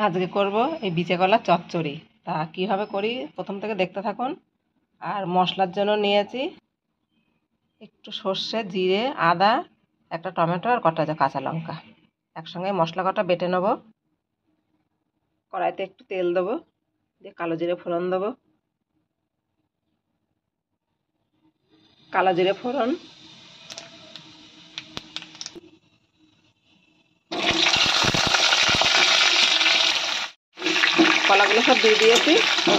আজকে করব এই বিচে কলার চচ্চড়ি। তা কীভাবে করি প্রথম থেকে দেখতে থাকুন। আর মশলার জন্য নিয়েছি একটু সর্ষে, জিরে, আদা, একটা টমেটো আর কটা কাঁচা লঙ্কা। একসঙ্গে মশলা কটা বেটে নেব। কড়াইতে একটু তেল দেবো, দিয়ে কালো জিরে ফোড়ন দেবো। কালো জিরে ফোড়ন, কলাগুলো সব দিয়ে দিয়েছি,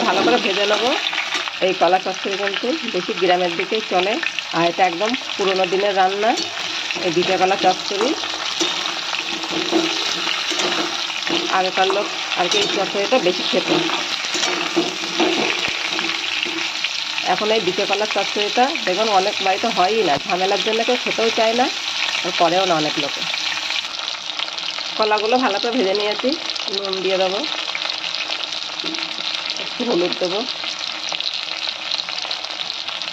ভালো করে ভেজে নেবো। এই কলা চচ্চড়ি কিন্তু বেশি গ্রামের দিকেই চলে, আর এটা একদম পুরোনো দিনের রান্না। এই বিচে কলা চচ্চড়ি আগেকার লোক আর কি এই চচ্চড়িটা বেশি খেত। এখন এই বিচে কলার চচ্চড়িটা দেখুন অনেক বাড়িতে হয়ই না, ঝামেলার জন্য কেউ খেতেও চায় না, আর করেও না অনেক লোকে। কলাগুলো ভালো করে ভেজে নিয়েছি, নুন দিয়ে দেবো, একটু হলুদ দেবো,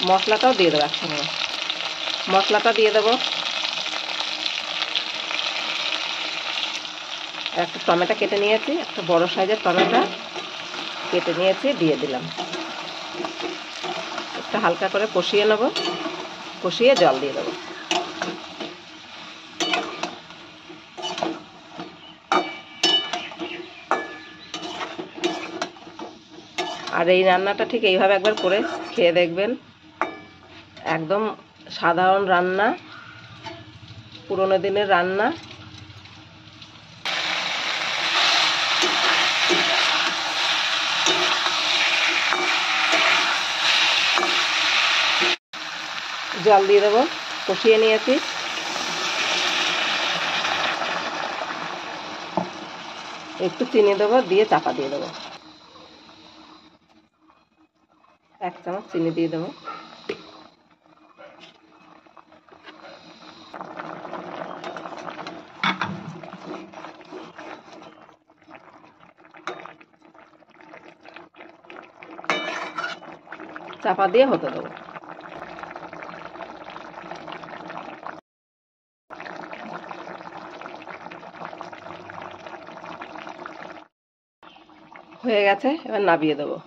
মশলাটাও দিয়ে দেবো একসঙ্গে। মশলাটা দিয়ে দেবো, একটা টমেটো কেটে নিয়েছি, একটা বড় সাইজের টমেটো কেটে নিয়েছি, দিয়ে দিলাম। একটু হালকা করে কষিয়ে নেব, কষিয়ে জল দিয়ে দেবো। আর এই রান্নাটা ঠিক এইভাবে একবার করে খেয়ে দেখবেন। একদম সাধারণ রান্না, পুরোনো দিনের রান্না। জল দিয়ে দেবো, কষিয়ে নিয়েছি। একটু চিনি দেবো, দিয়ে চাপা দিয়ে দেবো। 1 চামচ চিনি দিয়ে দেবো। চাপা দিয়ে হতে দেবো। হয়ে গেছে, এবার নামিয়ে দেবো।